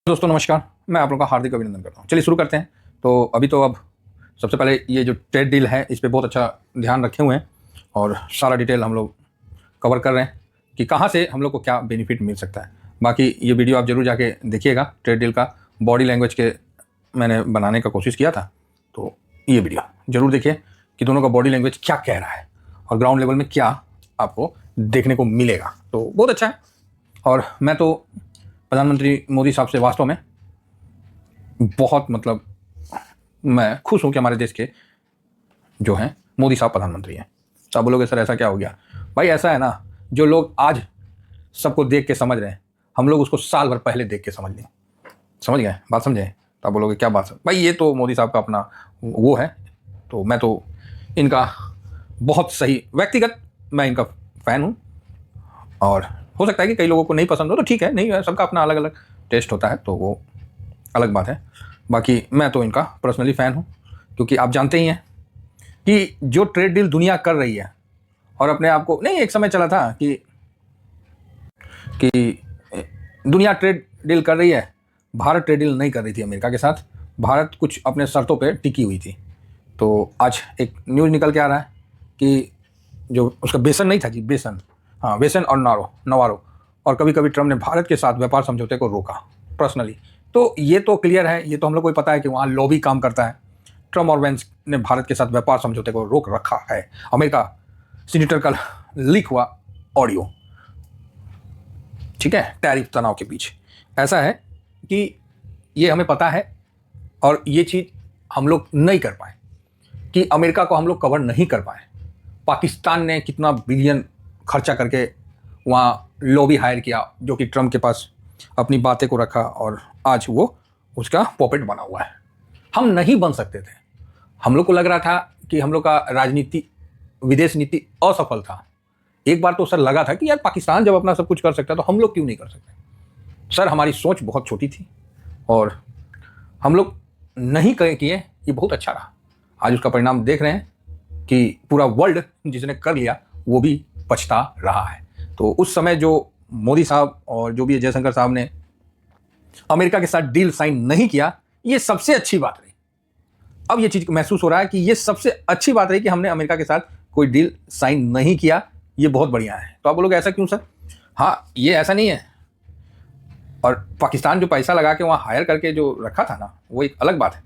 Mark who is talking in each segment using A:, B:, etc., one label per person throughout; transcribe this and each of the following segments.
A: दोस्तों नमस्कार, मैं आप लोगों का हार्दिक अभिनंदन करता हूँ। चलिए शुरू करते हैं। तो अब सबसे पहले ये जो ट्रेड डील है इस पे बहुत अच्छा ध्यान रखे हुए हैं और सारा डिटेल हम लोग कवर कर रहे हैं कि कहाँ से हम लोग को क्या बेनिफिट मिल सकता है। बाकी ये वीडियो आप जरूर जाके देखिएगा। ट्रेड डील का बॉडी लैंग्वेज के मैंने बनाने का कोशिश किया था, तो ये वीडियो जरूर देखिए कि दोनों का बॉडी लैंग्वेज क्या कह रहा है और ग्राउंड लेवल में क्या आपको देखने को मिलेगा। तो बहुत अच्छा है और मैं तो प्रधानमंत्री मोदी साहब से वास्तव में बहुत मैं खुश हूं कि हमारे देश के जो हैं मोदी साहब प्रधानमंत्री हैं। तो आप बोलोगे सर ऐसा क्या हो गया? भाई ऐसा है ना, जो लोग आज सबको देख के समझ रहे हैं, हम लोग उसको साल भर पहले देख के समझ लें। समझ गए बात? समझे? तो आप बोलोगे क्या बात है भाई, ये तो मोदी साहब का अपना वो है। तो मैं तो इनका बहुत सही व्यक्तिगत मैं इनका फ़ैन हूँ और हो सकता है कि कई लोगों को नहीं पसंद हो, तो ठीक है, नहीं है, सबका अपना अलग अलग टेस्ट होता है, तो वो अलग बात है। बाकी मैं तो इनका पर्सनली फ़ैन हूँ क्योंकि आप जानते ही हैं कि जो ट्रेड डील दुनिया कर रही है और अपने आप को नहीं, एक समय चला था कि दुनिया ट्रेड डील कर रही है, भारत ट्रेड डील नहीं कर रही थी अमेरिका के साथ। भारत कुछ अपने शर्तों पे टिकी हुई थी। तो आज एक न्यूज़ निकल के आ रहा है कि जो उसका बेसन नहीं था जी, बेसन, हाँ बेसन और नवारो, और कभी कभी ट्रम्प ने भारत के साथ व्यापार समझौते को रोका पर्सनली। तो ये तो क्लियर है, ये तो हम लोग को पता है कि वहाँ लॉबी काम करता है। ट्रम्प और वेंस ने भारत के साथ व्यापार समझौते को रोक रखा है। अमेरिका सीनेटर का लीक हुआ ऑडियो, ठीक है, टैरिफ तनाव के बीच। ऐसा है कि ये हमें पता है और ये चीज़ हम लोग नहीं कर पाए कि अमेरिका को हम लोग कवर नहीं कर पाए। पाकिस्तान ने कितना बिलियन खर्चा करके वहाँ लॉबी हायर किया, जो कि ट्रम्प के पास अपनी बातें को रखा और आज वो उसका पॉपेट बना हुआ है। हम नहीं बन सकते थे। हम लोग को लग रहा था कि हम लोग का राजनीति, विदेश नीति असफल था। एक बार तो सर लगा था कि यार पाकिस्तान जब अपना सब कुछ कर सकता है तो हम लोग क्यों नहीं कर सकते। सर हमारी सोच बहुत छोटी थी और हम लोग नहीं किए, ये बहुत अच्छा रहा। आज उसका परिणाम देख रहे हैं कि पूरा वर्ल्ड जिसने कर लिया वो भी पछता रहा है। तो उस समय जो मोदी साहब और जो भी जयशंकर साहब ने अमेरिका के साथ डील साइन नहीं किया, ये सबसे अच्छी बात रही। अब ये चीज़ महसूस हो रहा है कि ये सबसे अच्छी बात रही कि हमने अमेरिका के साथ कोई डील साइन नहीं किया, ये बहुत बढ़िया है। तो आप बोलोगे ऐसा क्यों सर? हाँ, ये ऐसा नहीं है। और पाकिस्तान जो पैसा लगा के वहाँ हायर करके जो रखा था ना, वो एक अलग बात है।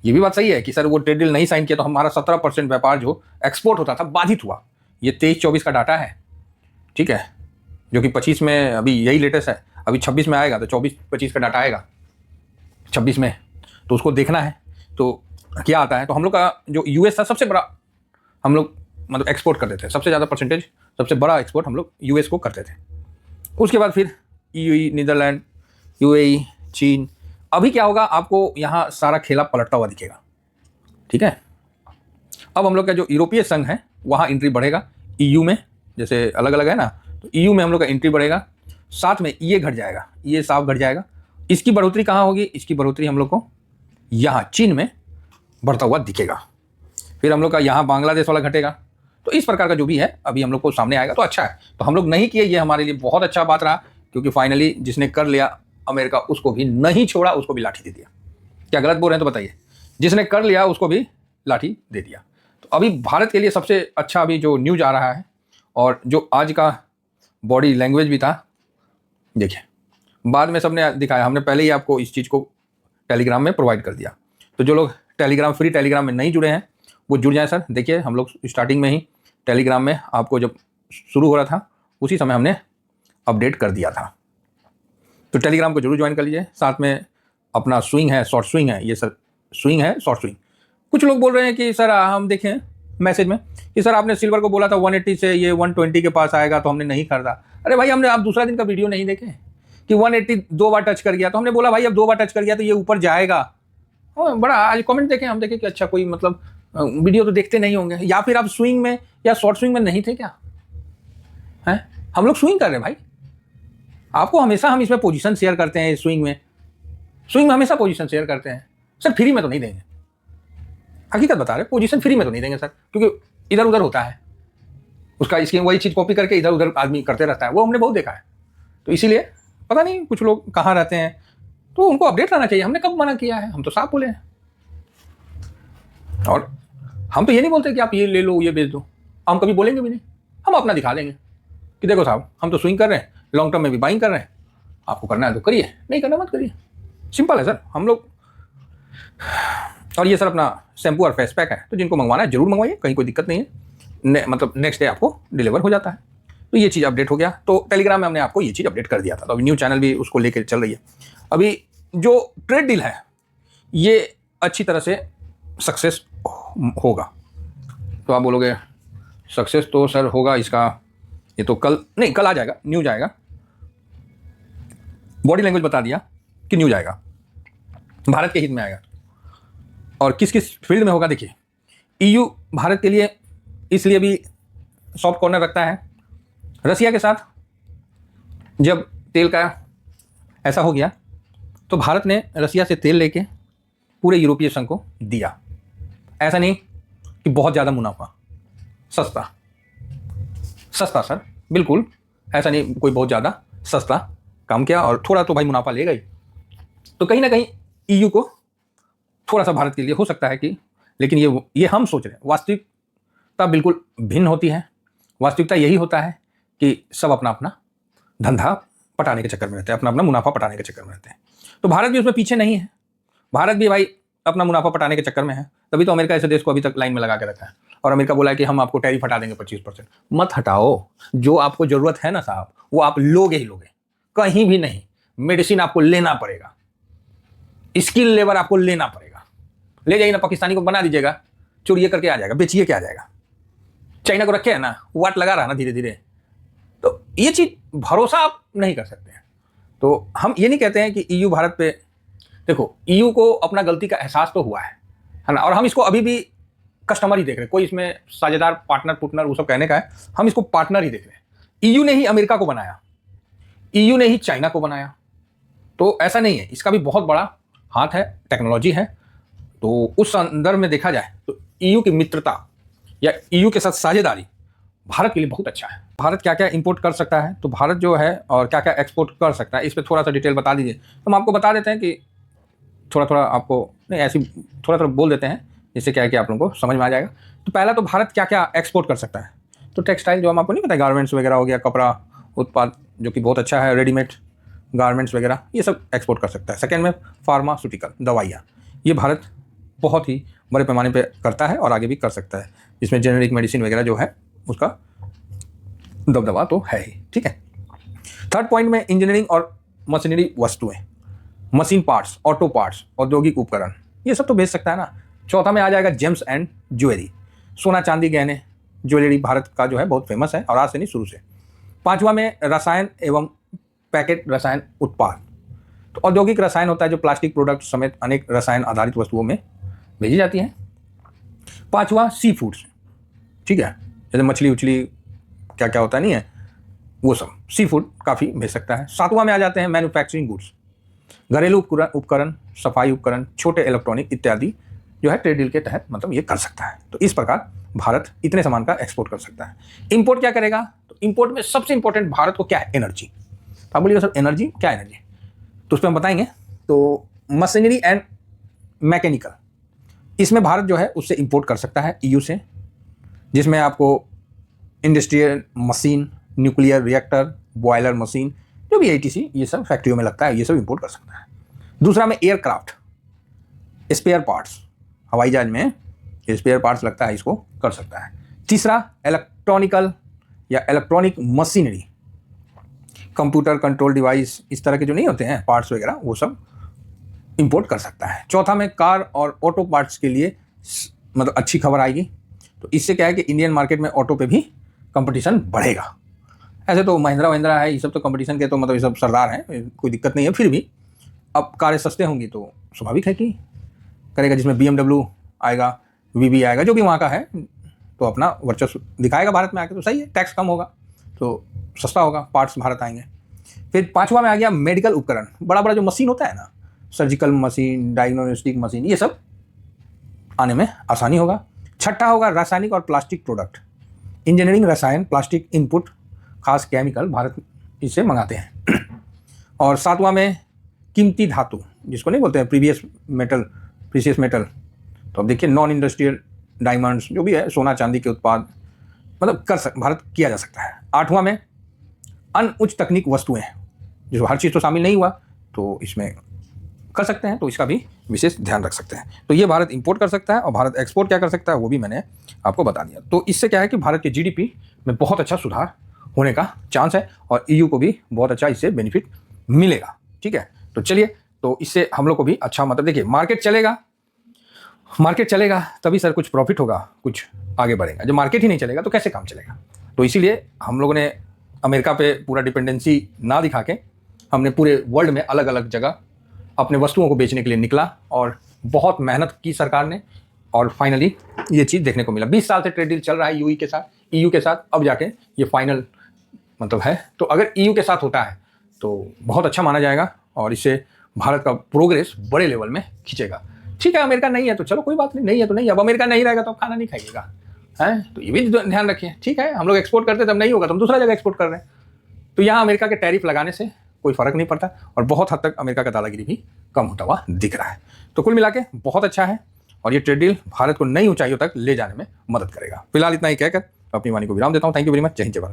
A: ये भी बात सही है कि सर वो ट्रेड डील नहीं साइन किया तो हमारा 17% व्यापार जो एक्सपोर्ट होता था बाधित हुआ। ये 23-24 का डाटा है, ठीक है, जो कि 25 में अभी यही लेटेस्ट है। अभी 26 में आएगा तो 24-25 का डाटा आएगा 26 में, तो उसको देखना है। तो क्या आता है, तो हम लोग का जो यूएस था सबसे बड़ा, हम लोग एक्सपोर्ट करते थे, सबसे ज़्यादा परसेंटेज, सबसे बड़ा एक्सपोर्ट हम लोग यूएस को करते थे। उसके बाद फिर यूएई, नीदरलैंड, यूएई, चीन। अभी क्या होगा, आपको यहाँ सारा खेला पलटता हुआ दिखेगा, ठीक है। अब हम लोग का जो यूरोपीय संघ है वहाँ एंट्री बढ़ेगा। ईयू में जैसे अलग अलग है ना, तो ईयू में हम लोग का एंट्री बढ़ेगा। साथ में ये घट जाएगा, ये साफ घट जाएगा। इसकी बढ़ोतरी कहाँ होगी? इसकी बढ़ोतरी हम लोग को यहाँ चीन में बढ़ता हुआ दिखेगा। फिर हम लोग का यहाँ बांग्लादेश वाला घटेगा। तो इस प्रकार का जो भी है अभी हम लोग को सामने आएगा, तो अच्छा है। तो हम लोग नहीं किए, ये हमारे लिए बहुत अच्छा बात रहा, क्योंकि फाइनली जिसने कर लिया अमेरिका उसको भी नहीं छोड़ा, उसको भी लाठी दे दिया। क्या गलत बोल रहे हैं तो बताइए? जिसने कर लिया उसको भी लाठी दे दिया। तो अभी भारत के लिए सबसे अच्छा अभी जो न्यूज़ आ रहा है और जो आज का बॉडी लैंग्वेज भी था, देखिए बाद में सबने दिखाया, हमने पहले ही आपको इस चीज़ को टेलीग्राम में प्रोवाइड कर दिया। तो जो लोग टेलीग्राम, फ्री टेलीग्राम में नहीं जुड़े हैं वो जुड़ जाएं सर। देखिए हम लोग स्टार्टिंग में ही टेलीग्राम में आपको जब शुरू हो रहा था उसी समय हमने अपडेट कर दिया था। तो टेलीग्राम को जरूर ज्वाइन कर लीजिए। साथ में अपना स्विंग है, शॉर्ट स्विंग है, ये सर स्विंग है, शॉर्ट स्विंग। कुछ लोग बोल रहे हैं कि सर हम देखें मैसेज में कि सर आपने सिल्वर को बोला था 180 से ये 120 के पास आएगा तो हमने नहीं खरीदा। अरे भाई, हमने आप दूसरा दिन का वीडियो नहीं देखे कि 180 दो बार टच कर गया, तो हमने बोला भाई अब 2 बार टच कर गया तो ये ऊपर जाएगा। बड़ा आज कमेंट देखें, हम देखें कि अच्छा कोई वीडियो तो देखते नहीं होंगे, या फिर आप स्विंग में या शॉर्ट स्विंग में नहीं थे क्या? हैं, हम लोग स्विंग कर रहे हैं भाई। आपको हमेशा हम इसमें पोजीशन शेयर करते हैं, स्विंग में हमेशा पोजीशन शेयर करते हैं सर। फ्री में तो नहीं देंगे, हकीकत बता रहे, पोजीशन फ्री में तो नहीं देंगे सर, क्योंकि इधर उधर होता है उसका। इसकी वही चीज़ कॉपी करके इधर उधर आदमी करते रहता है, वो हमने बहुत देखा है। तो इसीलिए पता नहीं कुछ लोग कहाँ रहते हैं, तो उनको अपडेट रहना चाहिए। हमने कब मना किया है? हम तो साफ बोले हैं। और हम तो ये नहीं बोलते कि आप ये ले लो, ये बेच दो, हम कभी बोलेंगे भी नहीं। हम अपना दिखा देंगे कि देखो साहब, हम तो स्विंग कर रहे हैं, लॉन्ग टर्म में भी बाइंग कर रहे हैं, आपको करना है तो करिए, नहीं करना मत करिए। सिंपल है सर हम लोग। और ये सर अपना शैम्पू और फेस पैक है, तो जिनको मंगवाना है जरूर मंगवाइए, कहीं कोई दिक्कत नहीं है। मतलब नेक्स्ट डे आपको डिलीवर हो जाता है। तो ये चीज़ अपडेट हो गया। तो टेलीग्राम में हमने आपको ये चीज़ अपडेट कर दिया था, तो अभी न्यूज़ चैनल भी उसको लेकर चल रही है। अभी जो ट्रेड डील है ये अच्छी तरह से सक्सेस होगा। तो आप बोलोगे सक्सेस तो सर होगा इसका, ये तो कल नहीं, कल आ जाएगा, न्यूज़ आएगा। बॉडी लैंग्वेज बता दिया कि न्यूज़ आएगा, भारत के हित में आएगा। और किस किस फील्ड में होगा देखिए, ईयू भारत के लिए इसलिए भी सॉफ्ट कॉर्नर रखता है। रसिया के साथ जब तेल का ऐसा हो गया तो भारत ने रसिया से तेल लेके पूरे यूरोपीय संघ को दिया। ऐसा नहीं कि बहुत ज़्यादा मुनाफा, सस्ता सस्ता सर, बिल्कुल ऐसा नहीं कोई बहुत ज़्यादा, सस्ता, कम क्या, और थोड़ा तो भाई मुनाफा लेगा ही। तो कहीं ना कहीं ईयू को थोड़ा सा भारत के लिए हो सकता है कि, लेकिन ये हम सोच रहे हैं, वास्तविकता बिल्कुल भिन्न होती है। वास्तविकता यही होता है कि सब अपना अपना धंधा पटाने के चक्कर में रहते हैं, अपना अपना मुनाफा पटाने के चक्कर में रहते हैं। तो भारत भी उसमें पीछे नहीं है। भारत भी भाई अपना मुनाफा पटाने के चक्कर में है, तभी तो अमेरिका ऐसे देश को अभी तक लाइन में लगा के रखा है। और अमेरिका बोला है कि हम आपको टैरिफ हटा देंगे 25%। मत हटाओ, जो आपको जरूरत है ना साहब, वो आप लोगे ही लोगे, कहीं भी नहीं। मेडिसिन आपको लेना पड़ेगा, स्किल लेबर आपको लेना पड़ेगा। ले जाइए ना, पाकिस्तानी को बना दीजिएगा, चोरिए करके आ जाएगा, बेचिए क्या आ जाएगा। चाइना को रखे है ना, वाट लगा रहा ना धीरे धीरे। तो ये चीज भरोसा आप नहीं कर सकते हैं। तो हम ये नहीं कहते हैं कि ईयू भारत पे, देखो ईयू को अपना गलती का एहसास तो हुआ है ना, और हम इसको अभी भी कस्टमर ही देख रहे हैं। कोई इसमें साझेदार, पार्टनर पुटनर वो सब कहने का है, हम इसको पार्टनर ही देख रहे हैं। ईयू ने ही अमेरिका को बनाया, ईयू ने ही चाइना को बनाया, तो ऐसा नहीं है, इसका भी बहुत बड़ा हाथ है, टेक्नोलॉजी है। तो उस संदर्भ में देखा जाए तो ईयू की मित्रता या ईयू के साथ साझेदारी भारत के लिए बहुत अच्छा है। भारत क्या क्या इंपोर्ट कर सकता है, तो भारत जो है और क्या क्या एक्सपोर्ट कर सकता है, इस पर थोड़ा सा डिटेल बता दीजिए। तो हम आपको बता देते हैं कि थोड़ा थोड़ा आपको नहीं, ऐसी थोड़ा थोड़ा बोल देते हैं, जिससे क्या है कि आप लोगों को समझ में आ जाएगा। तो पहला तो भारत क्या क्या एक्सपोर्ट कर सकता है, तो टेक्सटाइल, जो हम आपको नहीं पता, गारमेंट्स वगैरह हो गया, कपड़ा उत्पाद जो कि बहुत अच्छा है, रेडीमेड गारमेंट्स वगैरह, ये सब एक्सपोर्ट कर सकता है। सेकेंड में फार्मास्यूटिकल, दवाइयाँ, ये भारत बहुत ही बड़े पैमाने पे करता है और आगे भी कर सकता है। इसमें जेनेरिक मेडिसिन वगैरह जो है उसका दबदबा तो है ही, ठीक है। थर्ड पॉइंट में इंजीनियरिंग और मशीनरी वस्तुएं, मशीन पार्ट्स, ऑटो पार्ट्स, औद्योगिक उपकरण, ये सब तो बेच सकता है ना। चौथा में आ जाएगा जेम्स एंड ज्वेलरी, सोना चांदी गहने, ज्वेलरी भारत का जो है बहुत फेमस है, और आज से नहीं शुरू से। पांचवा में रसायन एवं पैकेट रसायन उत्पाद, तो औद्योगिक रसायन होता है जो प्लास्टिक प्रोडक्ट समेत अनेक रसायन आधारित वस्तुओं में भेजी जाती है। पांचवा सी फूड्स, ठीक है, जैसे मछली उछली क्या क्या होता है नहीं है, वो सब सी फूड काफ़ी भेज सकता है। सातवां में आ जाते हैं मैन्युफैक्चरिंग गुड्स, घरेलू उपकरण, सफाई उपकरण, छोटे इलेक्ट्रॉनिक इत्यादि जो है ट्रेड डील के तहत मतलब ये कर सकता है। तो इस प्रकार भारत इतने सामान का एक्सपोर्ट कर सकता है। इंपोर्ट क्या करेगा, तो इंपोर्ट में सबसे इंपॉर्टेंट भारत को क्या है, एनर्जी। तो आप बोलिएगा सर एनर्जी क्या, एनर्जी तो उस पर हम बताएंगे। तो मशीनरी एंड मैकेनिकल, इसमें भारत जो है उससे इंपोर्ट कर सकता है ईयू से, जिसमें आपको industrial machine, nuclear reactor, boiler machine, जो भी ATC ये सब फैक्ट्रियों में लगता है, ये सब इंपोर्ट कर सकता है। दूसरा में एयरक्राफ्ट, स्पेयर पार्ट्स, हवाई जहाज में स्पेयर पार्ट्स लगता है, इसको कर सकता है। तीसरा इलेक्ट्रॉनिकल या electronic machinery, computer control device, इस तरह के जो नहीं होते हैं पार्ट्स वगैरह, वो सब इंपोर्ट कर सकता है। चौथा में कार और ऑटो पार्ट्स के लिए मतलब अच्छी खबर आएगी। तो इससे क्या है कि इंडियन मार्केट में ऑटो पे भी कंपटीशन बढ़ेगा। ऐसे तो महिंद्रा है, ये सब तो कंपटीशन के तो मतलब ये सब सरदार हैं, कोई दिक्कत नहीं है। फिर भी अब कारें सस्ते होंगी तो स्वाभाविक है कि करेगा, जिसमें BMW आएगा, VB आएगा, जो भी वहाँ का है, तो अपना वर्चस्व दिखाएगा भारत में आके, तो सही है, टैक्स कम होगा तो सस्ता होगा, पार्ट्स भारत आएंगे। फिर पाँचवा में आ गया मेडिकल उपकरण, बड़ा बड़ा जो मशीन होता है ना, सर्जिकल मशीन, डायग्नोस्टिक मशीन, ये सब आने में आसानी होगा। छठा होगा रासायनिक और प्लास्टिक प्रोडक्ट, इंजीनियरिंग, रसायन, प्लास्टिक इनपुट, खास केमिकल भारत इससे मंगाते हैं। और सातवां में कीमती धातु, जिसको नहीं बोलते हैं प्रीशियस मेटल, तो अब देखिए नॉन इंडस्ट्रियल डायमंड्स जो भी है, सोना चांदी के उत्पाद, मतलब भारत किया जा सकता है। 8वां में अन्य उच्च तकनीक वस्तुएं, जो हर चीज़ तो शामिल नहीं हुआ, तो इसमें कर सकते हैं, तो इसका भी विशेष ध्यान रख सकते हैं। तो ये भारत इंपोर्ट कर सकता है और भारत एक्सपोर्ट क्या कर सकता है वो भी मैंने आपको बता दिया। तो इससे क्या है कि भारत के जीडीपी में बहुत अच्छा सुधार होने का चांस है और ईयू को भी बहुत अच्छा इससे बेनिफिट मिलेगा। ठीक है, तो चलिए, तो इससे हम लोग को भी अच्छा, मतलब देखिए मार्केट चलेगा तभी सर कुछ प्रॉफिट होगा, कुछ आगे बढ़ेगा। जब मार्केट ही नहीं चलेगा तो कैसे काम चलेगा? तो इसीलिए हम लोगों ने अमेरिका पे पूरा डिपेंडेंसी ना दिखा के हमने पूरे वर्ल्ड में अलग अलग जगह अपने वस्तुओं को बेचने के लिए निकला और बहुत मेहनत की सरकार ने, और फाइनली ये चीज़ देखने को मिला। 20 साल से ट्रेड डील चल रहा है ईयू के साथ, अब जाके ये फाइनल मतलब है। तो अगर ईयू के साथ होता है तो बहुत अच्छा माना जाएगा और इससे भारत का प्रोग्रेस बड़े लेवल में खींचेगा। ठीक है, अमेरिका नहीं है तो चलो कोई बात नहीं, नहीं है तो नहीं। अब अमेरिका नहीं रहेगा तो खाना नहीं खाइएगा, है, तो ये भी ध्यान रखिए। ठीक है, हम लोग एक्सपोर्ट करते तब नहीं होगा तो हम दूसरा जगह एक्सपोर्ट कर रहे हैं, तो यहाँ अमेरिका के टैरिफ लगाने से कोई फर्क नहीं पड़ता और बहुत हद तक अमेरिका का दादागिरी भी कम होता हुआ दिख रहा है। तो कुल मिला के बहुत अच्छा है और ये ट्रेड डील भारत को नई ऊंचाइयों तक ले जाने में मदद करेगा। फिलहाल इतना ही कहकर अपनी वाणी को विराम देता हूँ। Thank you very much. जय हिंद, जय भारत।